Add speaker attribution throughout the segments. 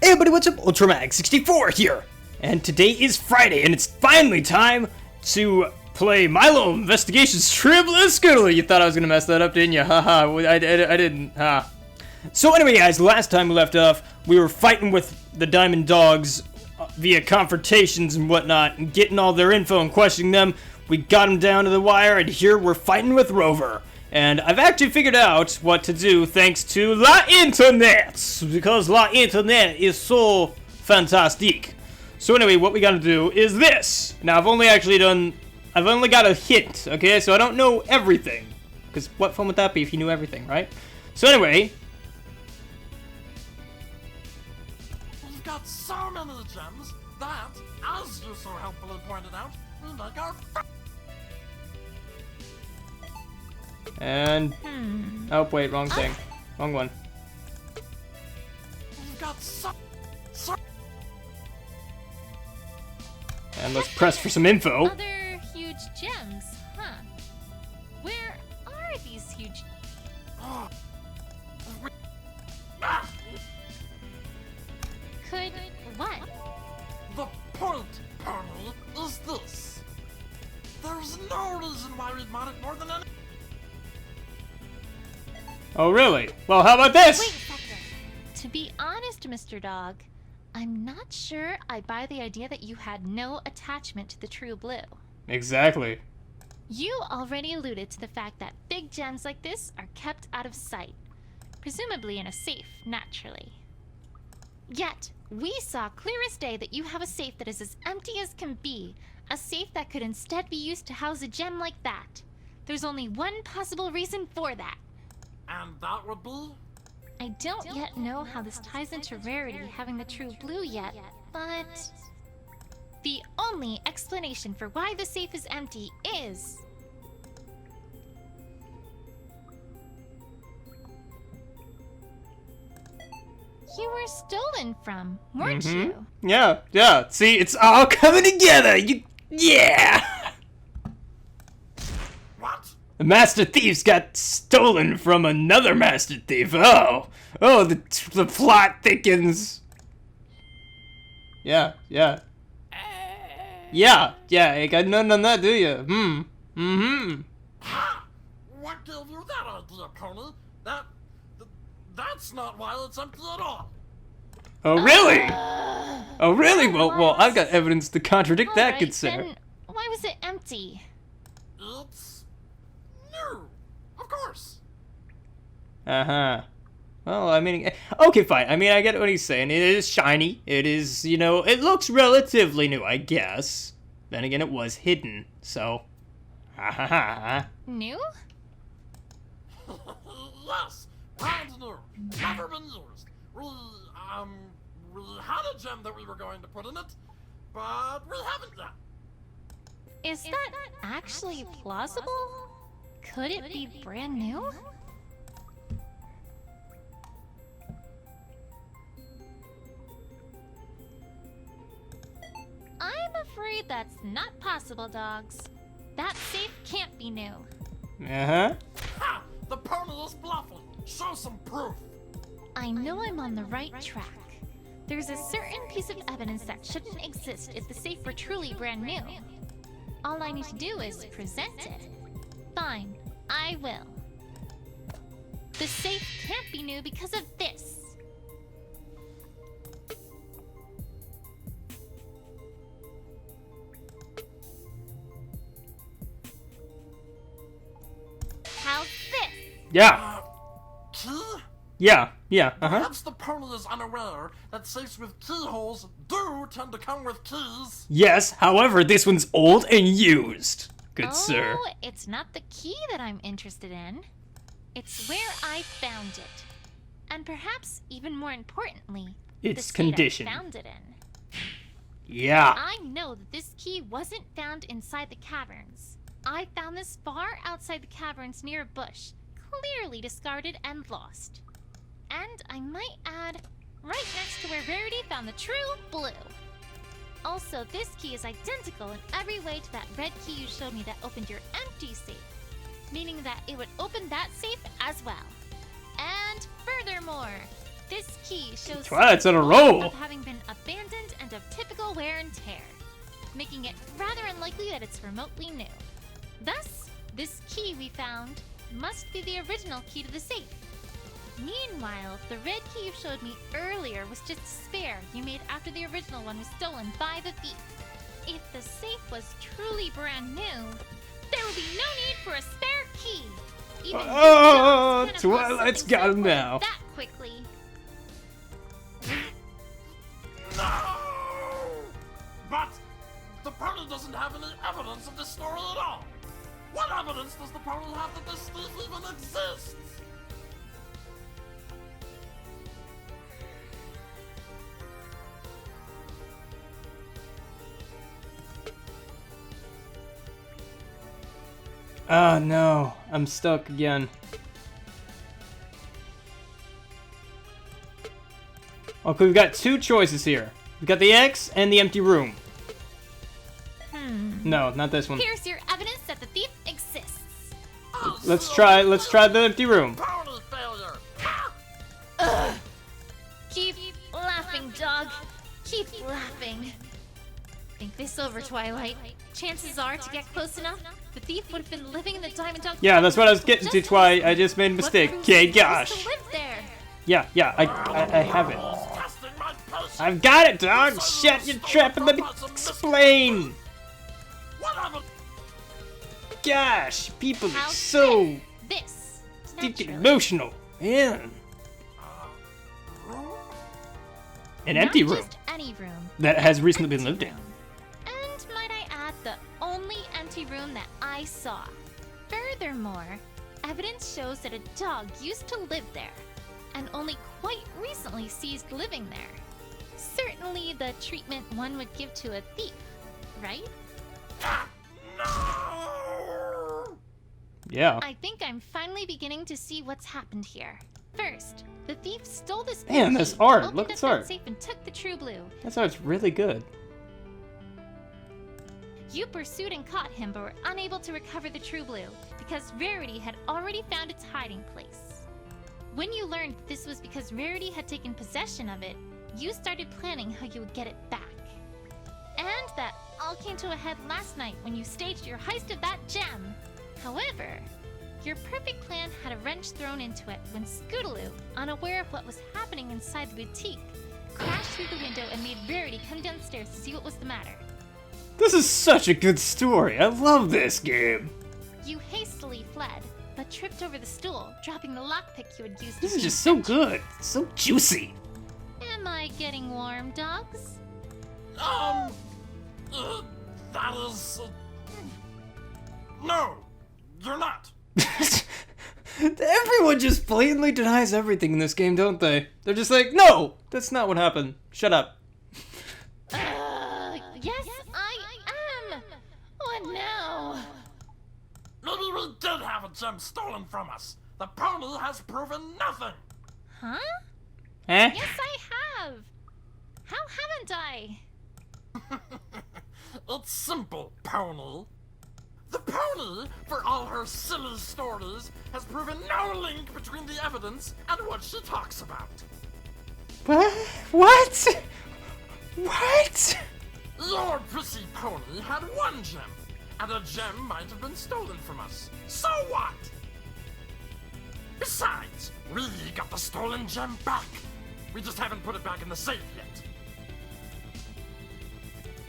Speaker 1: Hey everybody, what's up? Ultramag64 here! And today is Friday, and it's finally time to play Milo Investigations Triple Scootaloo. You thought I was gonna mess that up, didn't you? Haha, I didn't, ha. So anyway, guys, last time we left off, we were fighting with the Diamond Dogs via confrontations and whatnot, and getting all their info and questioning them. We got them down to the wire, and here we're fighting with Rover. And I've actually figured out what to do thanks to La Internet, because La Internet is so fantastic. So anyway, what we gotta do is this. Now I've only got a hint, okay? So I don't know everything, because what fun would that be if you knew everything, right? So anyway.
Speaker 2: We've got so many gems that, as you so helpfully pointed out, we make our
Speaker 1: And oh wait, wrong thing. Wrong one.
Speaker 2: We've got so
Speaker 1: And let's press for some info.
Speaker 3: Other huge gems, huh? Where are these huge... Could... what?
Speaker 2: The point, Permy, is this. There's no reason why we'd want it more than any.
Speaker 1: Oh really? Well, how about this?
Speaker 3: Wait a second. To be honest, Mr. Dog, I'm not sure I buy the idea that you had no attachment to the true blue.
Speaker 1: Exactly.
Speaker 3: You already alluded to the fact that big gems like this are kept out of sight. Presumably in a safe, naturally. Yet, we saw clear as day that you have a safe that is as empty as can be. A safe that could instead be used to house a gem like that. There's only one possible reason for that.
Speaker 2: And that would be?
Speaker 3: I don't yet know how this ties into Rarity having the true blue yet, but... the only explanation for why the safe is empty is... you were stolen from, weren't you?
Speaker 1: Yeah. See, it's all coming together. Yeah.
Speaker 2: What?
Speaker 1: The Master Thief's got stolen from another Master Thief. Oh, the plot thickens. Yeah. You got none on that, do you?
Speaker 2: Ha! What gave you that idea, Pony? That's not why it's empty at all.
Speaker 1: Oh, really? Oh, really? Well, I've got evidence to contradict that,
Speaker 3: Alright,
Speaker 1: good sir.
Speaker 3: then why was it empty?
Speaker 2: It's new, of course.
Speaker 1: Uh-huh. Well, I mean, okay, fine. I mean, I get what he's saying. It is shiny. It is, it looks relatively new, I guess. Then again, it was hidden, so...
Speaker 3: New?
Speaker 2: Yes, brand new, never been used. We had a gem that we were going to put in it, but we haven't yet.
Speaker 3: Is that actually plausible? Could it be brand new? I'm afraid that's not possible, dogs. That safe can't be new.
Speaker 1: Uh-huh.
Speaker 2: Ha! The pony is bluffing. Show some proof.
Speaker 3: I know I'm on the right track. There's a certain piece of evidence that shouldn't exist if the safe were truly brand new. All I need to do is present it. Fine, I will. The safe can't be new because of this. How's this?
Speaker 1: Yeah.
Speaker 2: Key?
Speaker 1: Yeah, uh-huh.
Speaker 2: Perhaps the pony is unaware that safes with keyholes do tend to come with keys.
Speaker 1: Yes, however, this one's old and used. Good sir.
Speaker 3: Oh, it's not the key that I'm interested in. It's where I found it. And perhaps even more importantly,
Speaker 1: Its
Speaker 3: the state
Speaker 1: condition.
Speaker 3: I found it in.
Speaker 1: Yeah.
Speaker 3: I know that this key wasn't found inside the caverns. I found this far outside the caverns near a bush, clearly discarded and lost. And I might add, right next to where Rarity found the true blue. Also, this key is identical in every way to that red key you showed me that opened your empty safe, meaning that it would open that safe as well. And furthermore, This key shows
Speaker 1: Twilight's on a
Speaker 3: signs
Speaker 1: roll.
Speaker 3: of having been abandoned and of typical wear and tear, making it rather unlikely that it's remotely new. Thus, this key we found must be the original key to the safe. Meanwhile, the red key you showed me earlier was just a spare you made after the original one was stolen by the thief. If the safe was truly brand new, there would be no need for a spare key. Even
Speaker 1: Oh,
Speaker 3: you just couldn't pull
Speaker 1: Twilight's
Speaker 3: something
Speaker 1: got
Speaker 3: so
Speaker 1: him
Speaker 3: quick
Speaker 1: now.
Speaker 3: that quickly.
Speaker 2: No! But the pony doesn't have any evidence of this story at all. What evidence does the pony have that this thief even exists?
Speaker 1: Oh no, I'm stuck again. Okay, we've got two choices here. We've got the X and the empty room. No, not this one.
Speaker 3: Here's your evidence that the thief exists.
Speaker 1: Let's try the empty room.
Speaker 2: Pony failure!
Speaker 3: Keep laughing, dog. Keep laughing. Think this over, Twilight. Chances are, to get close enough, the thief would have been living in the Diamond Dog.
Speaker 1: Yeah, that's what I was getting to, Twi. I just made a mistake. Okay, gosh.
Speaker 3: To live there.
Speaker 1: Yeah, I have it.
Speaker 2: Testing my patience.
Speaker 1: I've got it, dog. Shut your trap and let me explain.
Speaker 2: What evidence?
Speaker 1: Gosh, people are
Speaker 3: How
Speaker 1: so
Speaker 3: fit this
Speaker 1: stinking
Speaker 3: naturally.
Speaker 1: emotional. Man. An
Speaker 3: Not
Speaker 1: empty room
Speaker 3: just any room.
Speaker 1: that has recently been lived in.
Speaker 3: And might I add, the only empty room that I saw. Furthermore, evidence shows that a dog used to live there, and only quite recently ceased living there. Certainly the treatment one would give to a thief, right?
Speaker 2: No!
Speaker 1: Yeah.
Speaker 3: I think I'm finally beginning to see what's happened here. First, the thief stole this
Speaker 1: Man,
Speaker 3: blue
Speaker 1: this
Speaker 3: key,
Speaker 1: art.
Speaker 3: opened
Speaker 1: Look
Speaker 3: up
Speaker 1: at this
Speaker 3: that
Speaker 1: art.
Speaker 3: safe and took the true blue.
Speaker 1: That's why it's really good.
Speaker 3: You pursued and caught him, but were unable to recover the true blue because Rarity had already found its hiding place. When you learned this was because Rarity had taken possession of it, you started planning how you would get it back. And that all came to a head last night when you staged your heist of that gem. However, your perfect plan had a wrench thrown into it when Scootaloo, unaware of what was happening inside the boutique, crashed through the window and made Rarity come downstairs to see what was the matter.
Speaker 1: This is such a good story. I love this game.
Speaker 3: You hastily fled, but tripped over the stool, dropping the lockpick you had used
Speaker 1: This
Speaker 3: to
Speaker 1: is just so good. It's so juicy.
Speaker 3: Am I getting warm, dogs?
Speaker 2: That is... No, you're not.
Speaker 1: Everyone just blatantly denies everything in this game, don't they? They're just like, no, that's not what happened. Shut up.
Speaker 3: Yes, I am! What now?
Speaker 2: Maybe we did have a gem stolen from us. The pony has proven nothing.
Speaker 3: Huh?
Speaker 1: Eh?
Speaker 3: Yes, I have! How haven't I?
Speaker 2: It's simple, pony. The pony, for all her silly stories, has proven no link between the evidence and what she talks about.
Speaker 1: What? What? What?
Speaker 2: Your prissy pony had one gem, and a gem might have been stolen from us. So what? Besides, we got the stolen gem back. We just haven't put it back in the safe yet.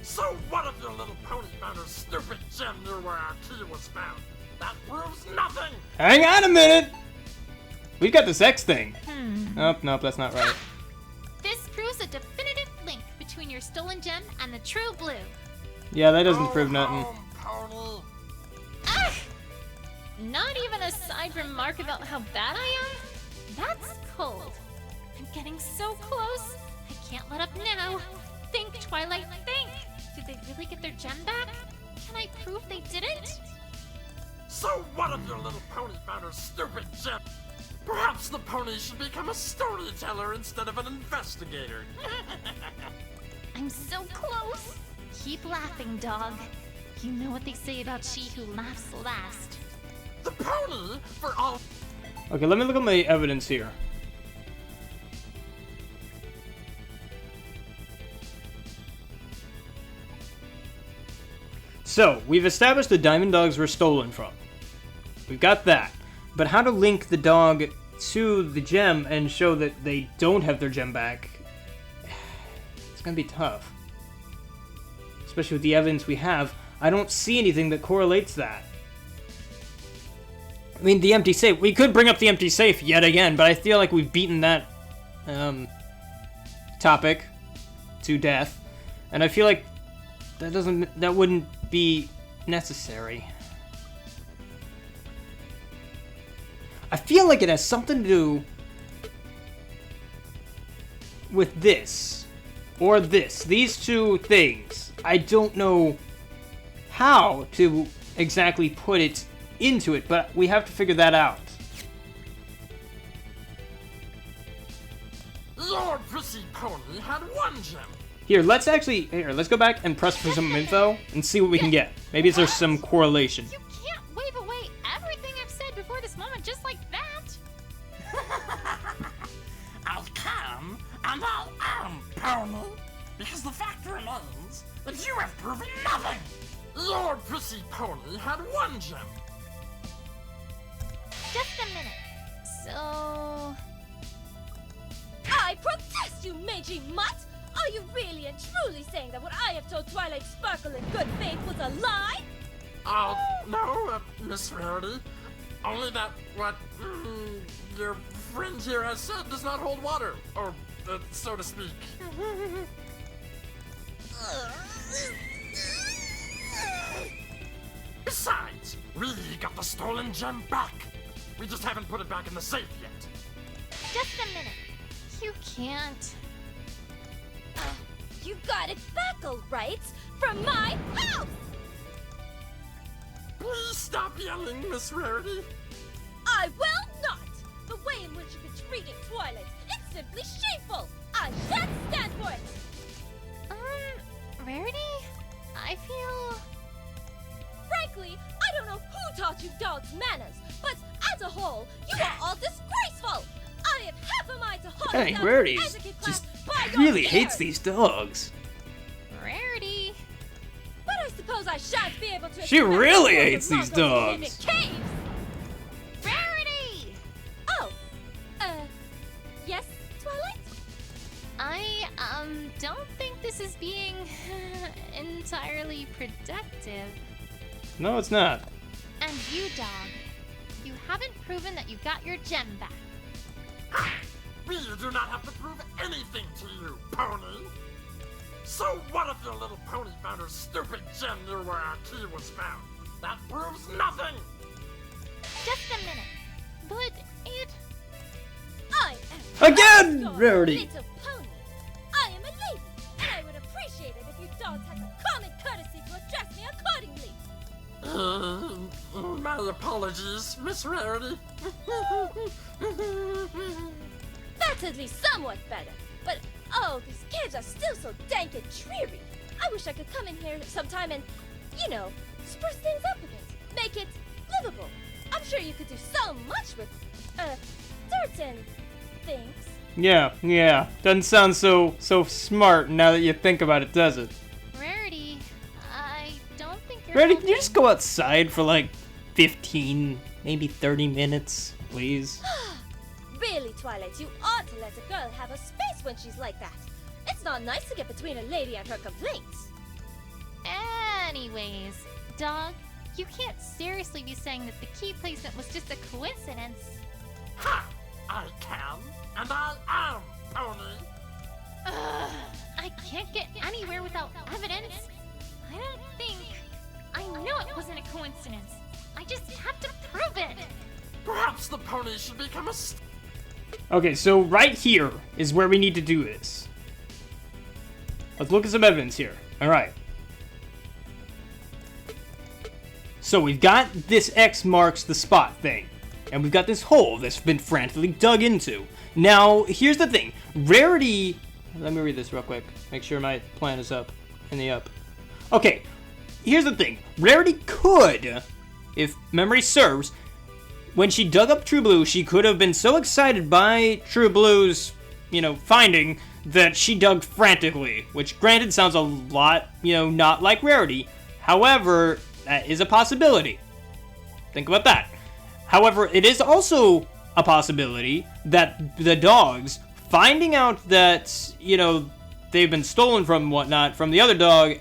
Speaker 2: So what if your little pony found her stupid gem near where our key was found? That proves nothing!
Speaker 1: Hang on a minute. We've got this X thing. Nope, that's not right.
Speaker 3: This proves a definitive link between your stolen gem and the true blue.
Speaker 1: Yeah, that doesn't
Speaker 2: Go
Speaker 1: prove nothing.
Speaker 2: home, pony.
Speaker 3: Ah! Not even a side remark about how bad I am? That's cold. I'm getting so close. I can't let up now. Think, Twilight, think! Did they really get their gem back? Can I prove they didn't?
Speaker 2: So what if your little pony found her stupid gem? Perhaps the pony should become a storyteller instead of an investigator.
Speaker 3: I'm so close. Keep laughing, dog. You know what they say about she who laughs last.
Speaker 2: The pony, for all...
Speaker 1: Okay, let me look at my evidence here. So, we've established the diamond dogs were stolen from. We've got that. But how to link the dog to the gem and show that they don't have their gem back, it's gonna be tough. Especially with the evidence we have. I don't see anything that correlates that. I mean, the empty safe. We could bring up the empty safe yet again, but I feel like we've beaten that topic to death. And I feel like that wouldn't be necessary. I feel like it has something to do with this or this. These two things. I don't know how to exactly put it into it, but we have to figure that out.
Speaker 2: Lord Prissy Pony had one gem.
Speaker 1: Here, let's go back and press for some info and see what we can get. Maybe there's some correlation.
Speaker 3: You can't wave away everything I've said before this moment just like that.
Speaker 2: I can, and I am, Pony. Because the fact remains that you have proven nothing. Lord Prissy Pony had one gem.
Speaker 3: Just a minute. So...
Speaker 4: I protest, you mangy mutt! Are you really and truly saying that what I have told Twilight Sparkle in good faith was a lie?
Speaker 2: No, Miss Rarity. Only that what your friend here has said does not hold water, or so to speak. Besides, we got the stolen gem back. We just haven't put it back in the safe yet.
Speaker 3: Just a minute. You can't.
Speaker 4: You got it back, all right? From my house!
Speaker 2: Please stop yelling, Miss Rarity.
Speaker 4: I will not! The way in which you've been treating Twilight, it's simply shameful! I shan't stand for it!
Speaker 3: Rarity? I feel...
Speaker 4: Frankly, I don't know who taught you dogs manners, but as a whole, you are all disgraceful! I have half a mind to haul
Speaker 1: Hey,
Speaker 4: you down
Speaker 1: Rarity
Speaker 4: to etiquette class
Speaker 1: just
Speaker 4: by your
Speaker 1: really
Speaker 4: ears.
Speaker 1: hates these dogs.
Speaker 3: Rarity.
Speaker 4: But I suppose I shan't be able to...
Speaker 1: She
Speaker 4: expect
Speaker 1: really
Speaker 4: the
Speaker 1: hates these
Speaker 4: Mongols in
Speaker 1: dogs.
Speaker 4: caves.
Speaker 3: Rarity!
Speaker 4: Oh, yes, Twilight?
Speaker 3: I, don't think this is being entirely productive.
Speaker 1: No, it's not.
Speaker 3: And you, dog, you haven't proven that you got your gem back.
Speaker 2: We do not have to prove anything to you, Pony. So what if your little pony found her stupid gem near where our key was found? That proves nothing!
Speaker 3: Just a minute. But it...
Speaker 4: I am
Speaker 1: Again,
Speaker 4: your
Speaker 1: Rarity.
Speaker 4: little pony. I am a lady, and I would appreciate it if you dogs had the common courtesy to address me accordingly.
Speaker 2: My apologies, Miss Rarity.
Speaker 4: That's at least somewhat better. But oh, these caves are still so dank and dreary. I wish I could come in here sometime and, spruce things up a bit, make it livable. I'm sure you could do so much with, certain things.
Speaker 1: Yeah. Doesn't sound so smart now that you think about it, does it?
Speaker 3: Rarity, I don't think you're...
Speaker 1: Rarity, can you just go outside for like 15, maybe 30 minutes, please?
Speaker 4: Really, Twilight, you ought to let a girl have a space when she's like that. It's not nice to get between a lady and her complaints.
Speaker 3: Anyways, dog, you can't seriously be saying that the key placement was just a coincidence.
Speaker 2: Ha! I can, and I am, Pony.
Speaker 3: Ugh, I can't get anywhere without evidence. I don't think... I know it wasn't a coincidence. I just have to prove it.
Speaker 2: Perhaps the pony should become a
Speaker 1: Okay, so right here is where we need to do this. Let's look at some evidence here. Alright. So we've got this X marks the spot thing. And we've got this hole that's been frantically dug into. Now, here's the thing. Rarity... Let me read this real quick. Make sure my plan is up. In the up. Okay. Here's the thing. Rarity could, if memory serves, when she dug up True Blue, she could have been so excited by True Blue's, finding that she dug frantically. Which, granted, sounds a lot, not like Rarity. However, that is a possibility. Think about that. However, it is also a possibility that the dogs, finding out that, you know, they've been stolen from and whatnot from the other dog,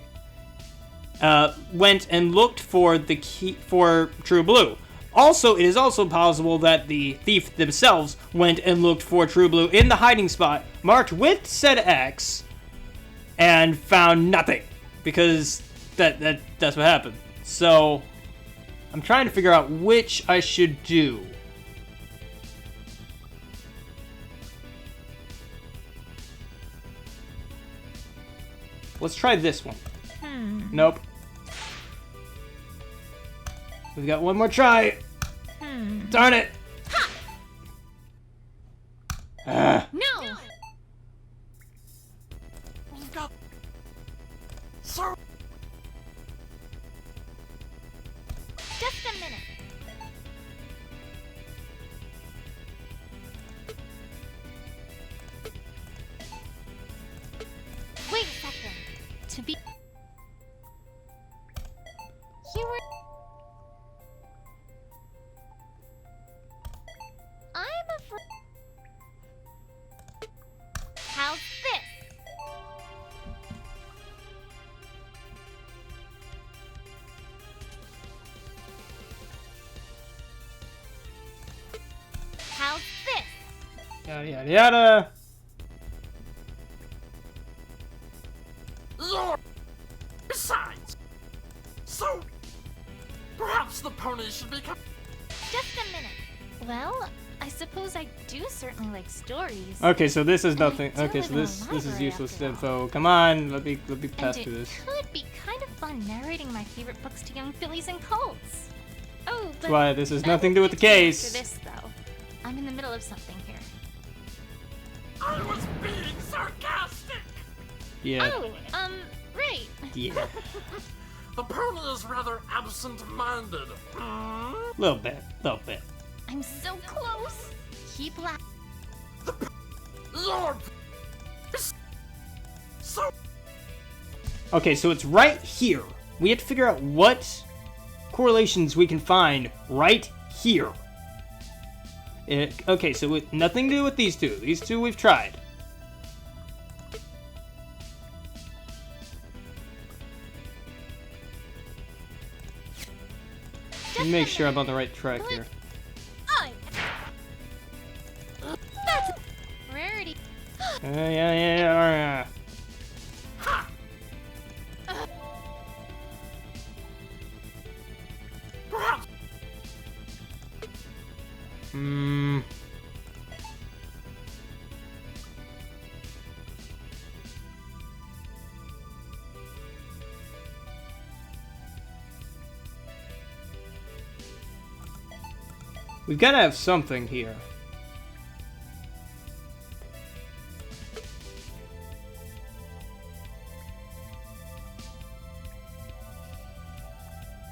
Speaker 1: went and looked for the key for True Blue. Also, it is also possible that the thief themselves went and looked for True Blue in the hiding spot marked with said X and found nothing, because that's what happened. So I'm trying to figure out which I should do. Let's try this one. Nope. We've got one more try. Darn it.
Speaker 3: No!
Speaker 2: We've got so
Speaker 3: Just a minute. Wait a second. To be... You were... I'm afraid... How's this? How's this?
Speaker 1: Yada yada yada.
Speaker 2: your besides. So perhaps the pony should become.
Speaker 3: Just a minute. Well, I suppose I do certainly like stories.
Speaker 1: Okay, so this is nothing.
Speaker 3: I do
Speaker 1: Okay, so
Speaker 3: live in a
Speaker 1: this is
Speaker 3: library
Speaker 1: useless
Speaker 3: after all.
Speaker 1: info. Come on, let me pass
Speaker 3: And
Speaker 1: through
Speaker 3: it
Speaker 1: this.
Speaker 3: could be kind of fun narrating my favorite books to young fillies and colts. Oh, but
Speaker 1: That's why this has
Speaker 3: that
Speaker 1: nothing to do with the
Speaker 3: won't be after
Speaker 1: case.
Speaker 3: this, though. I'm in the middle of something here.
Speaker 2: I was being sarcastic.
Speaker 1: Yeah.
Speaker 3: Oh, right.
Speaker 1: Yeah.
Speaker 2: The pony is rather absent-minded. Hmm?
Speaker 1: Little bit. Little bit.
Speaker 3: I'm so close. Keep laughing.
Speaker 2: Your so
Speaker 1: Okay, so it's right here. We have to figure out what correlations we can find right here. Okay, so with nothing to do with these two. These two we've tried. Let me make sure I'm on the right track here.
Speaker 4: I. That's
Speaker 3: Rarity.
Speaker 1: Yeah.
Speaker 2: perhaps
Speaker 1: Hmm. We've got to have something here.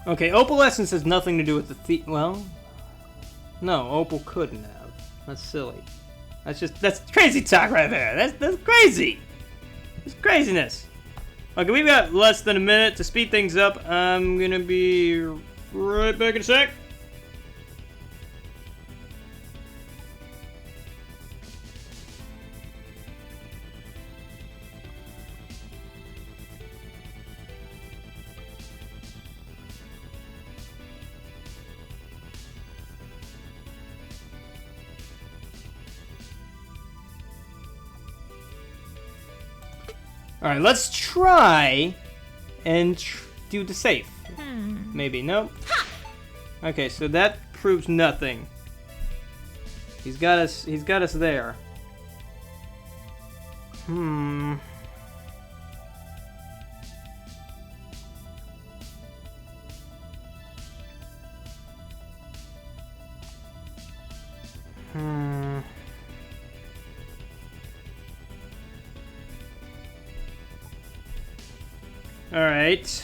Speaker 1: Okay, opalescence has nothing to do with the well, no, opal couldn't have. That's silly. That's crazy talk right there. That's crazy. It's craziness. Okay, we've got less than a minute to speed things up. I'm gonna be right back in a sec. Alright, let's try and do the safe. Maybe, nope. Okay, so that proves nothing. He's got us there. Hmm. All right.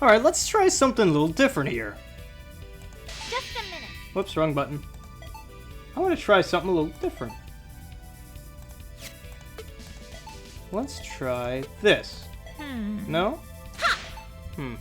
Speaker 1: Alright, let's try something a little different here.
Speaker 3: Just a minute.
Speaker 1: Whoops, wrong button. I want to try something a little different. Let's try this. No? Hmm.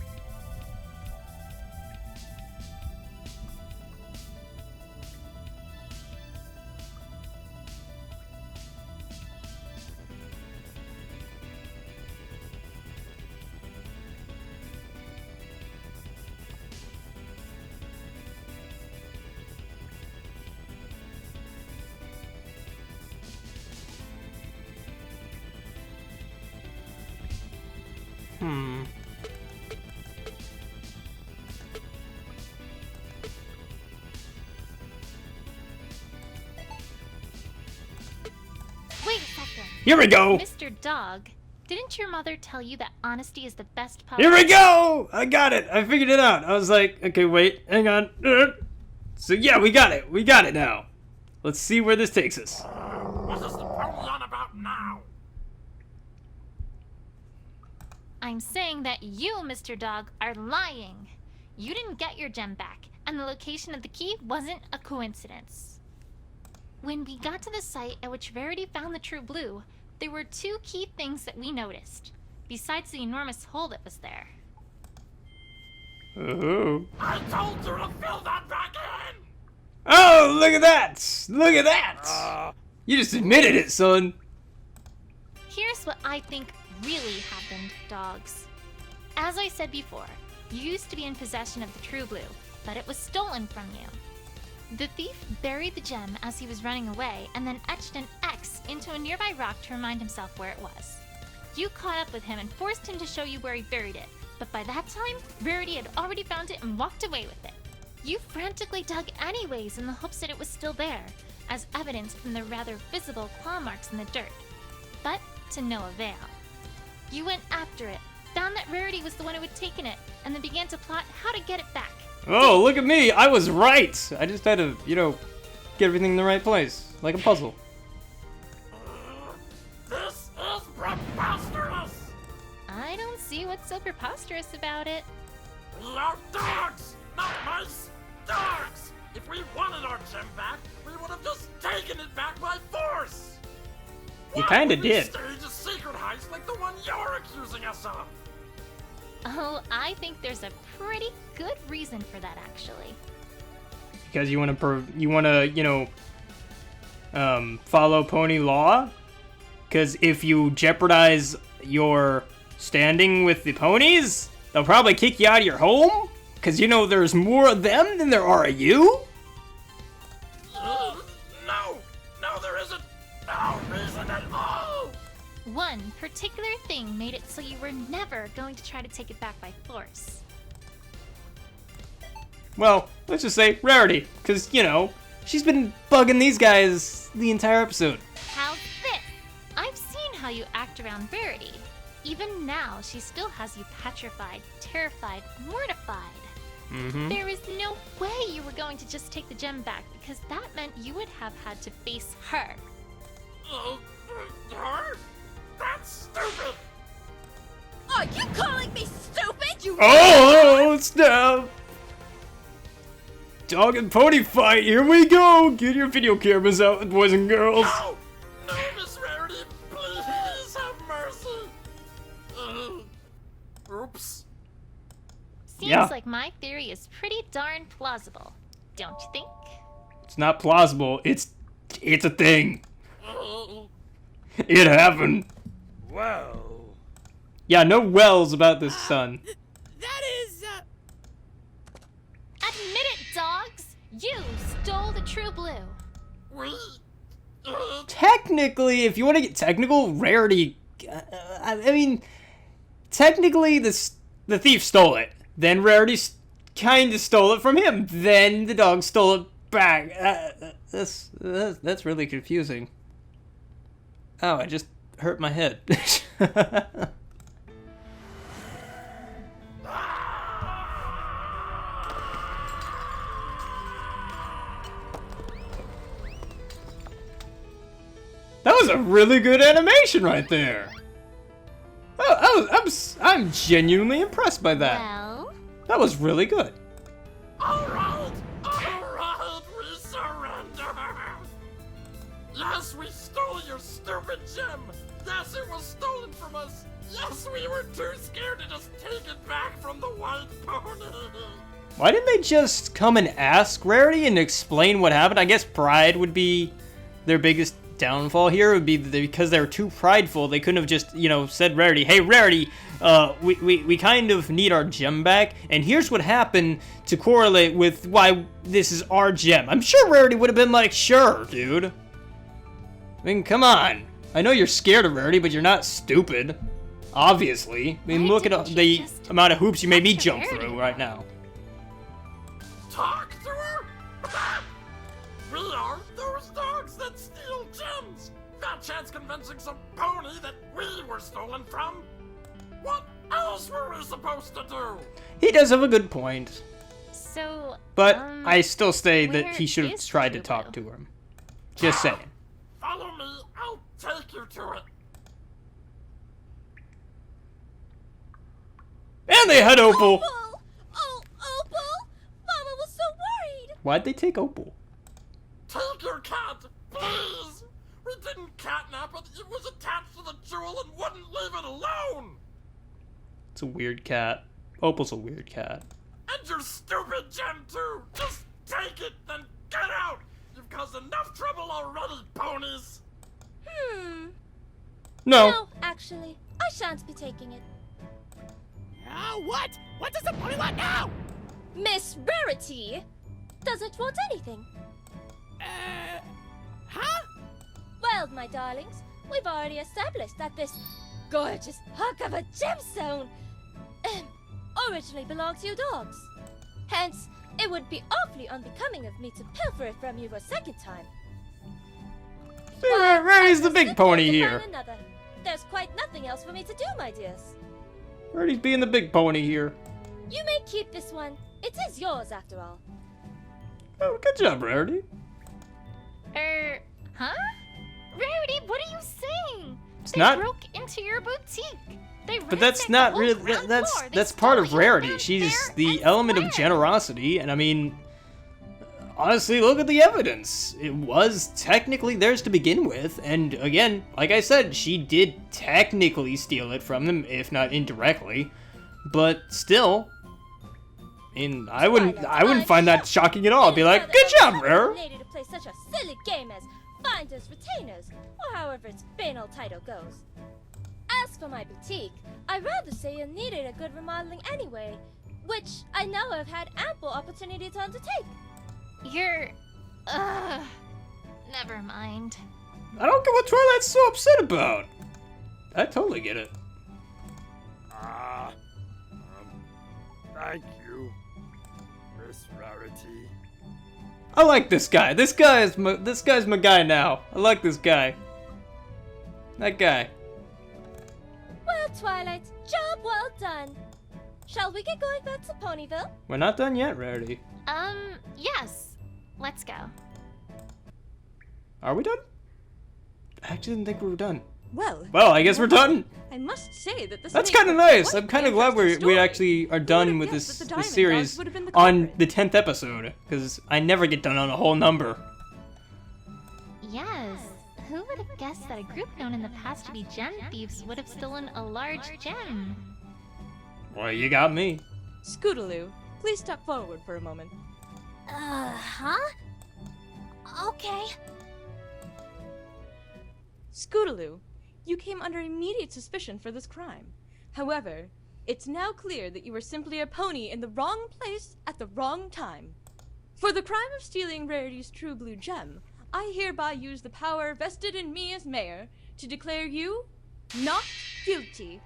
Speaker 3: Wait a second.
Speaker 1: Here we go!
Speaker 3: Mr. Dog, didn't your mother tell you that honesty is the best policy?
Speaker 1: Here we go! I got it! I figured it out. I was like, okay, wait, hang on. So yeah, we got it. We got it now. Let's see where this takes us.
Speaker 2: What is the pony on about now?
Speaker 3: I'm saying that you, Mr. Dog, are lying. You didn't get your gem back, and the location of the key wasn't a coincidence. When we got to the site at which Verity found the true blue, there were two key things that we noticed, besides the enormous hole that was there.
Speaker 1: Oh.
Speaker 2: I told you to fill that back in!
Speaker 1: Oh, look at that! Look at that! You just admitted it, son.
Speaker 3: Here's what I think really happened, dogs. As I said before, you used to be in possession of the true blue, but it was stolen from you. The thief buried the gem as he was running away and then etched an X into a nearby rock to remind himself where it was. You caught up with him and forced him to show you where he buried it, but by that time, Verity had already found it and walked away with it. You frantically dug anyways in the hopes that it was still there, as evidenced from the rather visible claw marks in the dirt. But to no avail. You went after it, found that Rarity was the one who had taken it, and then began to plot how to get it back.
Speaker 1: Oh, look at me! I was right! I just had to, get everything in the right place. Like a puzzle.
Speaker 2: This is preposterous!
Speaker 3: I don't see what's so preposterous about it.
Speaker 2: We are dogs, not mice! Dogs! If we wanted our gem back, we would have just taken it back by force!
Speaker 1: You
Speaker 2: Why
Speaker 1: kinda
Speaker 2: would we
Speaker 1: did.
Speaker 2: stage a secret heist like the one you're accusing us of?
Speaker 3: Oh, I think there's a pretty good reason for that, actually.
Speaker 1: Because you want to, follow pony law? Because if you jeopardize your standing with the ponies, they'll probably kick you out of your home? Because there's more of them than there are of you?
Speaker 2: No, there isn't no reason at all!
Speaker 3: One particular thing made it so you were never going to try to take it back by force.
Speaker 1: Well, let's just say Rarity. Because, she's been bugging these guys the entire episode.
Speaker 3: How's this? I've seen how you act around Verity. Even now, she still has you petrified, terrified, mortified.
Speaker 1: Mm-hmm.
Speaker 3: There is no way you were going to just take the gem back, because that meant you would have had to face her.
Speaker 2: Her? That's stupid!
Speaker 4: Are you calling me stupid? You
Speaker 1: Oh, snap! Dog and pony fight, here we go! Get your video cameras out, boys and girls!
Speaker 2: No, Miss Rarity, please have mercy! Oops.
Speaker 3: Seems like my theory is pretty darn plausible, don't you think?
Speaker 1: It's not plausible, it's a thing. It happened.
Speaker 5: Whoa.
Speaker 1: Yeah, no wells about this, son.
Speaker 5: That is,
Speaker 3: Admit it, dogs! You stole the true blue.
Speaker 2: We...
Speaker 1: Technically, if you want to get technical, Rarity... technically, the thief stole it. Then Rarity kind of stole it from him. Then the dog stole it back. That's really confusing. Oh, I just hurt my head. That was a really good animation right there. Oh, I'm genuinely impressed by that.
Speaker 3: Well,
Speaker 1: That was really good.
Speaker 2: Alright, we surrender! Yes, we stole your stupid gem! Yes, it was stolen from us! Yes, we were too scared to just take it back from the white pony!
Speaker 1: Why didn't they just come and ask Rarity and explain what happened? I guess pride would be their biggest downfall here. It would be because they were too prideful. They couldn't have just, you know, said Rarity, hey, Rarity, we kind of need our gem back, and here's what happened to correlate with why this is our gem. I'm sure Rarity would have been like, sure, dude. I mean, come on. I know you're scared of Rarity, but you're not stupid. Obviously. I mean, look at the amount of hoops you made me jump through right now.
Speaker 2: Talk to her? We are those dogs that steal gems! Fat chance convincing some pony that we were stolen from? What else were we supposed to do?
Speaker 1: He does have a good point.
Speaker 3: So,
Speaker 1: But I still say that
Speaker 3: where
Speaker 1: he should have
Speaker 3: is
Speaker 1: tried to
Speaker 3: Scootaloo?
Speaker 1: talk to him. Just saying.
Speaker 2: Follow me, I'll take you to it.
Speaker 1: And they had Opal!
Speaker 4: Opal! Oh, Opal! Mama was so worried!
Speaker 1: Why'd they take Opal?
Speaker 2: Take your cat, please! We didn't catnap it, it was attached to the jewel and wouldn't leave it alone!
Speaker 1: It's a weird cat. Opal's a weird cat.
Speaker 2: And your stupid gem too! Just take it, then get out! You've caused enough trouble already, ponies!
Speaker 1: No.
Speaker 4: No, actually, I shan't be taking it.
Speaker 5: What? What does the pony want now?
Speaker 4: Miss Rarity doesn't want anything.
Speaker 5: Huh?
Speaker 4: Well, my darlings, we've already established that this gorgeous hunk of a gemstone originally belonged to you dogs. Hence, it would be awfully unbecoming of me to pilfer it from you a second time.
Speaker 1: Rarity's the big pony
Speaker 4: To
Speaker 1: here.
Speaker 4: find another. There's quite nothing else for me to do, my dears.
Speaker 1: Rarity's being the big pony here.
Speaker 4: You may keep this one. It is yours, after all.
Speaker 1: Oh, good job, Rarity.
Speaker 3: Huh? Rarity, what are you saying?
Speaker 1: It's
Speaker 3: They
Speaker 1: not-
Speaker 3: broke into your boutique. They
Speaker 1: But that's
Speaker 3: ransacked
Speaker 1: not
Speaker 3: the whole
Speaker 1: really.
Speaker 3: ground
Speaker 1: That's
Speaker 3: floor. They
Speaker 1: that's part
Speaker 3: stole
Speaker 1: of
Speaker 3: your
Speaker 1: Rarity.
Speaker 3: food,
Speaker 1: She's
Speaker 3: fair,
Speaker 1: the
Speaker 3: and
Speaker 1: element of
Speaker 3: square.
Speaker 1: generosity, and I mean, honestly, look at the evidence. It was technically theirs to begin with, and again, like I said, she did technically steal it from them, if not indirectly. But still, I mean, I wouldn't find that shocking at all. I'd be like, good job, Rare.
Speaker 4: Lady to play such a silly game as finders retainers, or however its banal title goes. As for my boutique, I'd rather say it needed a good remodeling anyway, which I now have had ample opportunity to undertake.
Speaker 3: You're... Never mind.
Speaker 1: I don't get what Twilight's so upset about. I totally get it.
Speaker 6: Thank you, Miss Rarity.
Speaker 1: I like this guy. This guy's my guy now. I like this guy. That guy.
Speaker 4: Well, Twilight, job well done. Shall we get going back to Ponyville?
Speaker 1: We're not done yet, Rarity.
Speaker 3: Yes. Let's go.
Speaker 1: Are we done? I actually didn't think we were done.
Speaker 7: Well,
Speaker 1: I guess we're done.
Speaker 7: I must say that this
Speaker 1: That's
Speaker 7: makes
Speaker 1: kind of
Speaker 7: for
Speaker 1: nice.
Speaker 7: quite
Speaker 1: I'm kind of
Speaker 7: the
Speaker 1: glad
Speaker 7: interesting
Speaker 1: we
Speaker 7: story.
Speaker 1: actually are
Speaker 7: Who
Speaker 1: done
Speaker 7: would've
Speaker 1: with
Speaker 7: guessed
Speaker 1: this
Speaker 7: that the diamond
Speaker 1: series
Speaker 7: dogs would have been the
Speaker 1: on
Speaker 7: culprit?
Speaker 1: the 10th episode, because I never get done on a whole number.
Speaker 3: Yes. Who would have guessed that a group known in the past to be gem thieves would have stolen a large gem?
Speaker 1: Well, you got me.
Speaker 7: Scootaloo, please step forward for a moment.
Speaker 3: Huh? Okay.
Speaker 7: Scootaloo, you came under immediate suspicion for this crime. However, it's now clear that you were simply a pony in the wrong place at the wrong time. For the crime of stealing Rarity's true blue gem, I hereby use the power vested in me as mayor to declare you not guilty.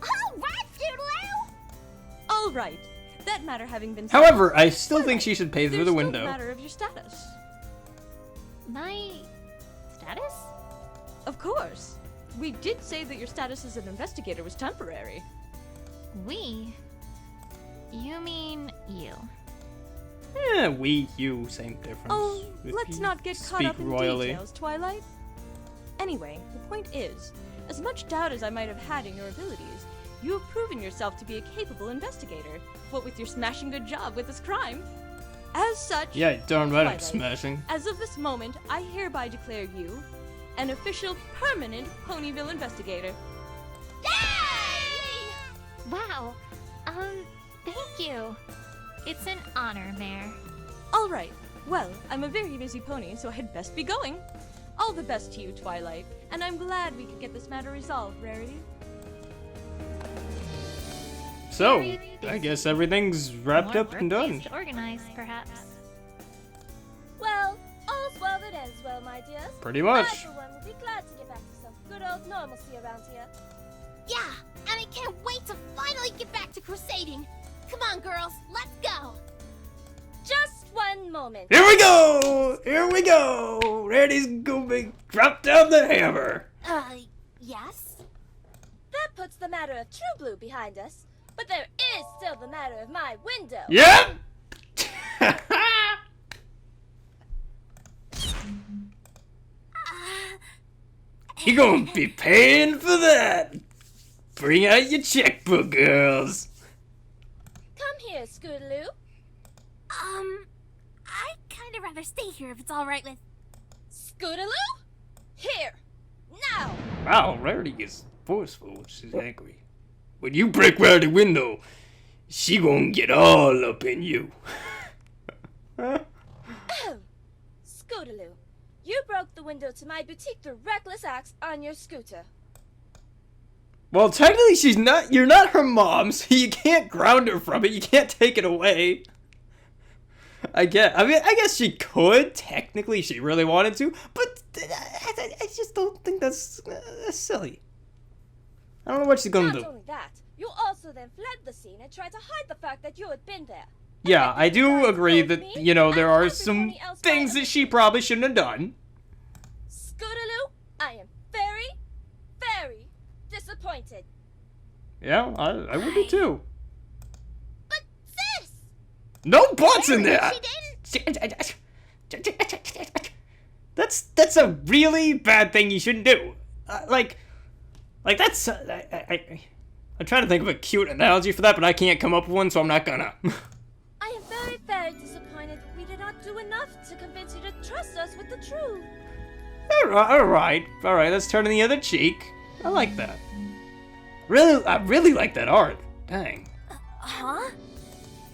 Speaker 4: All right, Scootaloo!
Speaker 7: All right. That matter having been
Speaker 1: However, I still think she should pay through
Speaker 7: there's
Speaker 1: the
Speaker 7: still
Speaker 1: window.
Speaker 7: the matter of your status.
Speaker 3: My... status?
Speaker 7: Of course. We did say that your status as an investigator was temporary.
Speaker 3: We? You mean you?
Speaker 1: You, same difference.
Speaker 7: Oh,
Speaker 1: if
Speaker 7: let's
Speaker 1: you
Speaker 7: not get caught
Speaker 1: speak
Speaker 7: up in
Speaker 1: royally.
Speaker 7: details, Twilight. Anyway, the point is, as much doubt as I might have had in your abilities, you have proven yourself to be a capable investigator, what with your smashing good job with this crime. As such,
Speaker 1: Yeah, darn right I'm
Speaker 7: Twilight,
Speaker 1: smashing.
Speaker 7: as of this moment, I hereby declare you an official permanent Ponyville investigator.
Speaker 3: Wow. Thank you. It's an honor, Mayor.
Speaker 7: All right. Well, I'm a very busy pony, so I'd best be going. All the best to you, Twilight, and I'm glad we could get this matter resolved, Rarity.
Speaker 1: So,
Speaker 3: Very
Speaker 1: I
Speaker 3: busy.
Speaker 1: guess everything's wrapped
Speaker 3: More
Speaker 1: up and done.
Speaker 3: birthdays to organize, perhaps.
Speaker 4: Well, all's well that ends well, my dears.
Speaker 1: Pretty
Speaker 4: I,
Speaker 1: much.
Speaker 4: for one, will be glad to get back to some good old normalcy around here.
Speaker 8: Yeah, and I can't wait to finally get back to crusading. Come on, girls, let's go.
Speaker 4: Just one moment.
Speaker 1: Here we go! Here we go! Randy's gonna drop down the hammer.
Speaker 8: Yes?
Speaker 4: That puts the matter of True Blue behind us, but there is still the matter of my window.
Speaker 1: Yep! You gonna be paying for that. Bring out your checkbook, girls.
Speaker 4: Come here, Scootaloo.
Speaker 8: I'd kind of rather stay here if it's all right with...
Speaker 4: Scootaloo? Here, now.
Speaker 1: Wow, Rarity is forceful when she's angry. When you break Rarity's window, she gonna get all up in you.
Speaker 4: Scootaloo, you broke the window to my boutique through reckless acts on your scooter.
Speaker 1: Well, technically she's not, you're not her mom, so you can't ground her from it, you can't take it away. I guess she could, technically, if she really wanted to, but I just don't think that's silly. I don't know what she's gonna
Speaker 4: Not
Speaker 1: do.
Speaker 4: only that, you also then fled the scene and tried to hide the fact that you had been there.
Speaker 1: Yeah, I do agree that, you know, there are
Speaker 4: and
Speaker 1: some
Speaker 4: everybody else
Speaker 1: things
Speaker 4: might
Speaker 1: that she probably shouldn't have done.
Speaker 4: Scootaloo, I am very, very disappointed.
Speaker 1: Yeah, I would be too.
Speaker 8: But sis!
Speaker 1: No buts in there!
Speaker 8: She didn't...
Speaker 1: That's a really bad thing you shouldn't do. That's... I'm trying to think of a cute analogy for that, but I can't come up with one, so I'm not gonna.
Speaker 4: I am very, very disappointed that we did not do enough to convince you to trust us with the truth.
Speaker 1: Alright, let's turn the other cheek. I like that. I really like that art. Dang.
Speaker 8: Huh?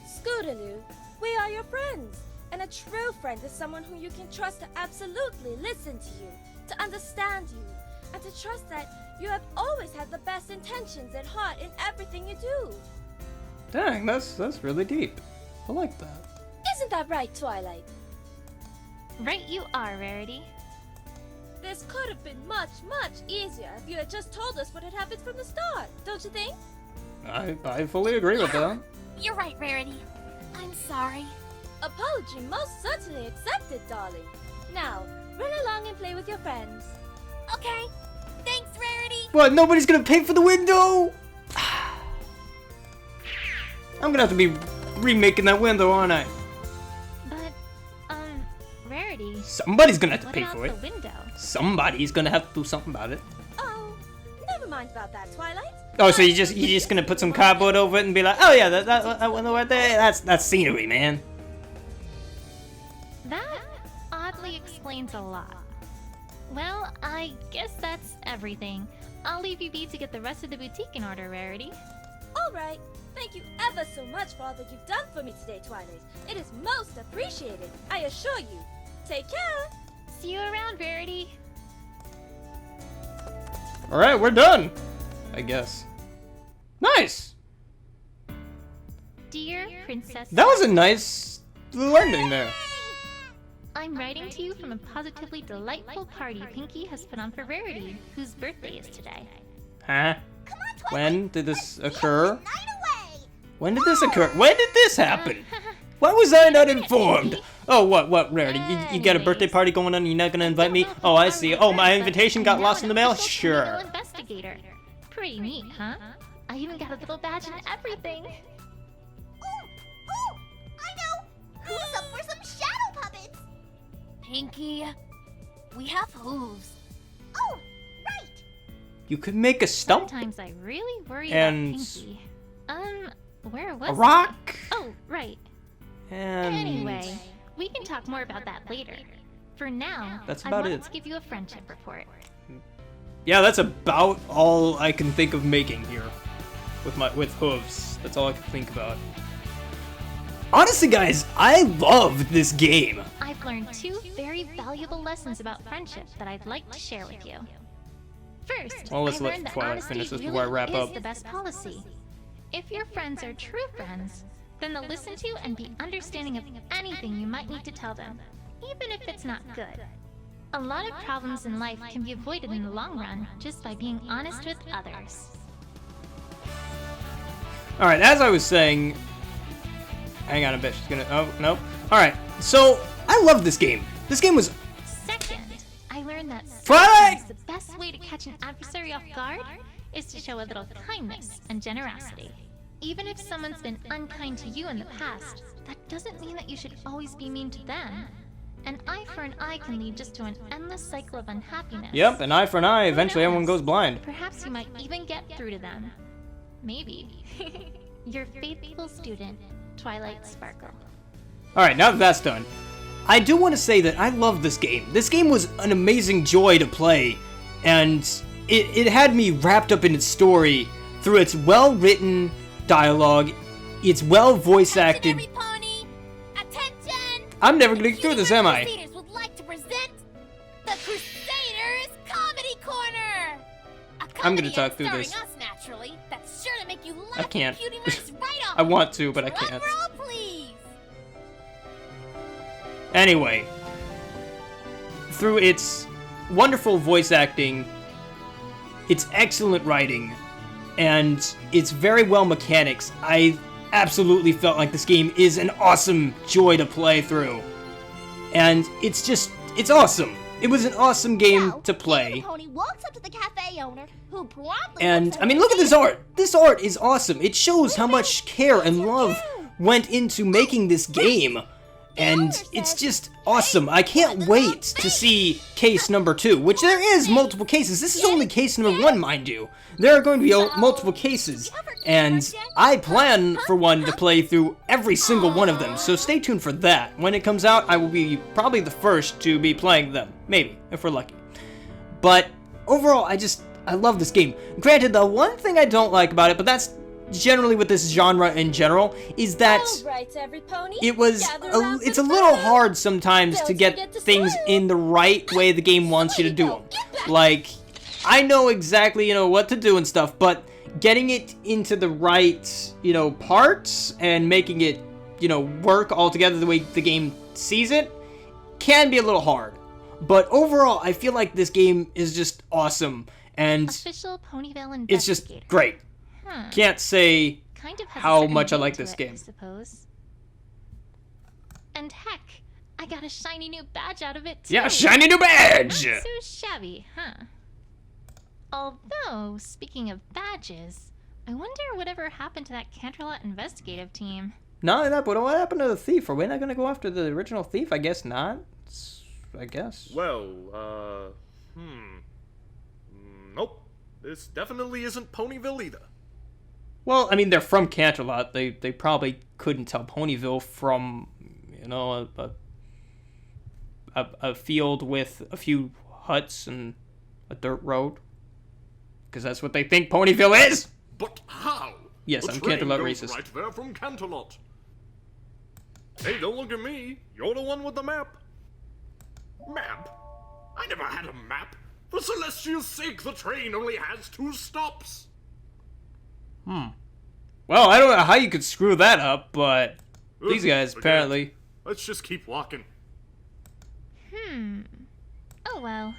Speaker 4: Scootaloo, we are your friends. And a true friend is someone who you can trust to absolutely listen to you, to understand you, and to trust that you have always had the best intentions at heart in everything you do.
Speaker 1: Dang, that's really deep. I like that.
Speaker 4: Isn't that right, Twilight?
Speaker 3: Right you are, Rarity.
Speaker 4: This could have been much, much easier if you had just told us what had happened from the start, don't you think?
Speaker 1: I fully agree with that.
Speaker 8: You're right, Rarity. I'm sorry.
Speaker 4: Apology most certainly accepted, darling. Now, run along and play with your friends.
Speaker 8: Okay. Thanks, Rarity.
Speaker 1: What, nobody's gonna pay for the window? I'm gonna have to be remaking that window, aren't I?
Speaker 3: But, Rarity,
Speaker 1: Somebody's gonna have to
Speaker 3: what
Speaker 1: pay
Speaker 3: about
Speaker 1: for it.
Speaker 3: the window?
Speaker 1: Somebody's gonna have to do something about it.
Speaker 4: Oh, never mind about that, Twilight.
Speaker 1: Oh, so you're just gonna put some cardboard over it and be like, oh yeah, that window right there, that's scenery, man.
Speaker 3: That oddly explains a lot. Well, I guess that's everything. I'll leave you be to get the rest of the boutique in order, Rarity.
Speaker 4: All right. Thank you ever so much for all that you've done for me today, Twilight. It is most appreciated, I assure you. Take care.
Speaker 3: See you around, Rarity.
Speaker 1: Alright, we're done. I guess. Nice!
Speaker 3: Dear Princess,
Speaker 1: That was a nice little ending there.
Speaker 3: I'm writing to you from a positively delightful party Pinkie has put on for Rarity, whose birthday is today.
Speaker 1: Huh?
Speaker 8: Come on, Twilight.
Speaker 1: When did this
Speaker 8: Let's
Speaker 1: occur?
Speaker 8: dance the night away.
Speaker 1: When did this occur? When did this happen? Why was I not informed? Oh, what, Rarity? You got a birthday
Speaker 3: Anyways.
Speaker 1: party going on and you're not gonna invite me? Oh, I see. Oh, my invitation got lost in the mail? Sure.
Speaker 3: Investigator. Pretty neat, huh? I even got a little badge and everything.
Speaker 8: Ooh, I know. Who's up for some shadow puppets?
Speaker 9: Pinkie, we have hooves.
Speaker 8: Oh, right.
Speaker 1: You could make a stump,
Speaker 3: Sometimes I really worry
Speaker 1: And-
Speaker 3: about Pinky. Where was
Speaker 1: a rock,
Speaker 3: I? Oh, right.
Speaker 1: and
Speaker 3: Anyway, we can talk more about that later. For now,
Speaker 1: That's
Speaker 3: I
Speaker 1: about
Speaker 3: wanted
Speaker 1: it.
Speaker 3: to give you a friendship report.
Speaker 1: yeah, that's about all I can think of making here with hooves. That's all I can think about. Honestly, guys, I love this game.
Speaker 3: I've learned 2 very valuable lessons about friendship that I'd like to share with you. First,
Speaker 1: Well, let's
Speaker 3: I
Speaker 1: let
Speaker 3: learned that
Speaker 1: Twilight
Speaker 3: honesty
Speaker 1: finish this
Speaker 3: really
Speaker 1: before I wrap
Speaker 3: is
Speaker 1: up.
Speaker 3: the best policy. If your friends are true friends, then they'll listen to and be understanding of anything you might need to tell them, even if it's not good. A lot of problems in life can be avoided in the long run just by being honest with others.
Speaker 1: Alright, as I was saying... Hang on a bit, she's gonna... Oh, nope. Alright, so, I love this game. This game was...
Speaker 3: Second, I learned that
Speaker 1: Twilight!
Speaker 3: sometimes the best way to catch an adversary off guard is to show a little kindness and generosity. Even if someone's been unkind to you in the past, that doesn't mean that you should always be mean to them. An eye for an eye can lead just to an endless cycle of unhappiness.
Speaker 1: Yep, an eye for an eye, eventually everyone goes blind.
Speaker 3: Perhaps you might even get through to them. Maybe. Your faithful student, Twilight Sparkle.
Speaker 1: Alright, now that that's done, I do want to say that I love this game. This game was an amazing joy to play, and it had me wrapped up in its story through its well-written dialogue, its well voice-acted...
Speaker 8: Every pony, attention!
Speaker 1: I'm never gonna get through this, am I?
Speaker 8: Crusaders would like to present the Crusaders Comedy Corner. A
Speaker 1: I'm gonna
Speaker 8: comedy
Speaker 1: talk
Speaker 8: act
Speaker 1: through
Speaker 8: starring
Speaker 1: this.
Speaker 8: us, naturally. That's sure to make you laugh
Speaker 1: I can't.
Speaker 8: your cutie marks right off.
Speaker 1: I want to, but I
Speaker 8: Drum
Speaker 1: can't.
Speaker 8: roll, please.
Speaker 1: Anyway, through its wonderful voice acting, its excellent writing, and its very well mechanics, I absolutely felt like this game is an awesome joy to play through. And it's awesome. It was an awesome game
Speaker 8: So,
Speaker 1: to
Speaker 8: Peter
Speaker 1: play.
Speaker 8: the pony walks up to the cafe owner, who promptly
Speaker 1: And,
Speaker 8: looks
Speaker 1: I mean, look at this art! This art is awesome! It shows how much care and love went into making this game. And it's just awesome. I can't wait to see case number 2, which there is multiple cases. This is only case number 1, mind you. There are going to be multiple cases, and I plan for one to play through every single one of them, so stay tuned for that. When it comes out, I will be probably the first to be playing them. Maybe, if we're lucky. But overall, I love this game. Granted, the one thing I don't like about it, but that's generally with this genre in general, is that
Speaker 4: Alright, every pony.
Speaker 1: it's a little hard sometimes to get things in the right way the game wants you to do them. Like, I know exactly, what to do and stuff, but getting it into the right, parts and making it, work all together the way the game sees it can be a little hard. But overall, I feel like this game is just awesome, and
Speaker 3: Official Ponyville Investigator.
Speaker 1: it's just great.
Speaker 3: Huh.
Speaker 1: Can't say
Speaker 3: Kind of has a
Speaker 1: how
Speaker 3: certain
Speaker 1: much I
Speaker 3: ring
Speaker 1: like
Speaker 3: to
Speaker 1: this
Speaker 3: it,
Speaker 1: game.
Speaker 3: I suppose. And heck, I got a shiny new badge out of it too.
Speaker 1: Yeah, shiny new badge!
Speaker 3: Not so shabby, huh? Although, speaking of badges, I wonder whatever happened to that Canterlot investigative team.
Speaker 1: Not only that, but what happened to the thief? Are we not gonna go after the original thief? I guess not. I guess.
Speaker 9: Well, nope. This definitely isn't Ponyville either.
Speaker 1: Well, I mean, they're from Canterlot. They probably couldn't tell Ponyville from, a field with a few huts and a dirt road. Because that's what they think Ponyville is!
Speaker 9: But how?
Speaker 1: Yes,
Speaker 9: The
Speaker 1: I'm
Speaker 9: train
Speaker 1: Canterlot
Speaker 9: goes
Speaker 1: racist.
Speaker 9: right there from Canterlot. Hey, don't look at me. You're the one with the map. Map? I never had a map. For Celestia's sake, the train only has 2 stops.
Speaker 1: Well, I don't know how you could screw that up, but these guys,
Speaker 9: Forget it.
Speaker 1: apparently...
Speaker 9: Let's just keep walking.
Speaker 3: Oh well.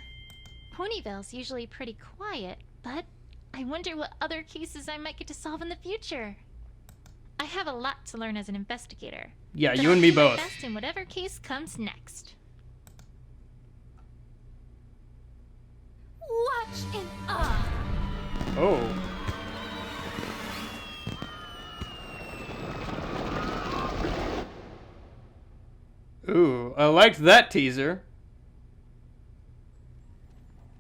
Speaker 3: Ponyville's usually pretty quiet, but I wonder what other cases I might get to solve in the future. I have a lot to learn as an investigator.
Speaker 1: Yeah,
Speaker 3: but
Speaker 1: you
Speaker 3: I'll
Speaker 1: and me
Speaker 3: do my
Speaker 1: both.
Speaker 3: best in whatever case comes next.
Speaker 4: Watch in awe.
Speaker 1: Oh. Ooh, I liked that teaser.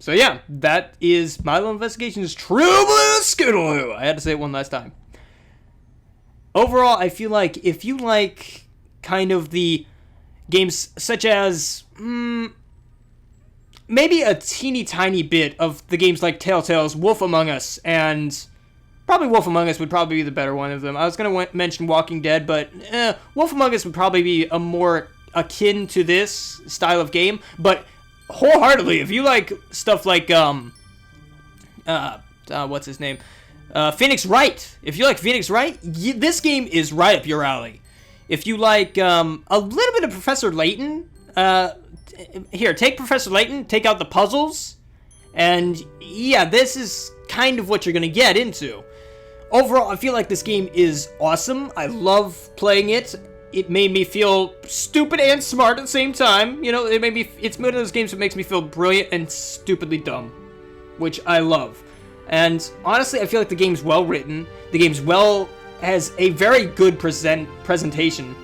Speaker 1: So yeah, that is Milo Investigations True Blue Scootaloo. I had to say it one last time. Overall, I feel like if you like kind of the games such as maybe a teeny tiny bit of the games like Telltale's Wolf Among Us, and probably Wolf Among Us would probably be the better one of them. I was going to mention Walking Dead, but Wolf Among Us would probably be a more akin to this style of game. But wholeheartedly, if you like stuff like what's his name, Phoenix Wright. If you like Phoenix Wright, this game is right up your alley. If you like a little bit of Professor Layton, here, take Professor Layton, take out the puzzles, and yeah, this is kind of what you're gonna get into. Overall, I feel like this game is awesome. I love playing it. It made me feel stupid and smart at the same time. You know, it's one of those games that makes me feel brilliant and stupidly dumb, which I love. And honestly, I feel like the game's well written. The game's has a very good presentation.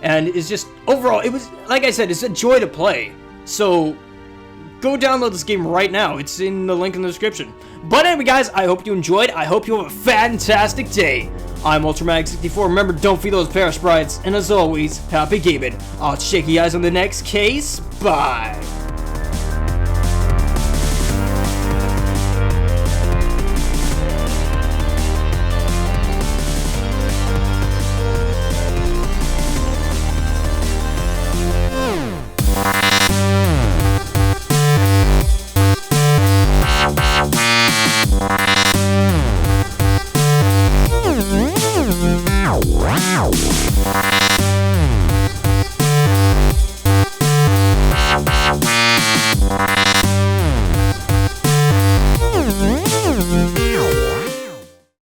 Speaker 1: And it's just, overall, it was, like I said, it's a joy to play. So, go download this game right now. It's in the link in the description. But anyway, guys, I hope you enjoyed. I hope you have a fantastic day. I'm Ultramatic64. Remember, don't feed those parasprites. And as always, happy gaming. I'll check you guys on the next case. Bye.
Speaker 8: Wow.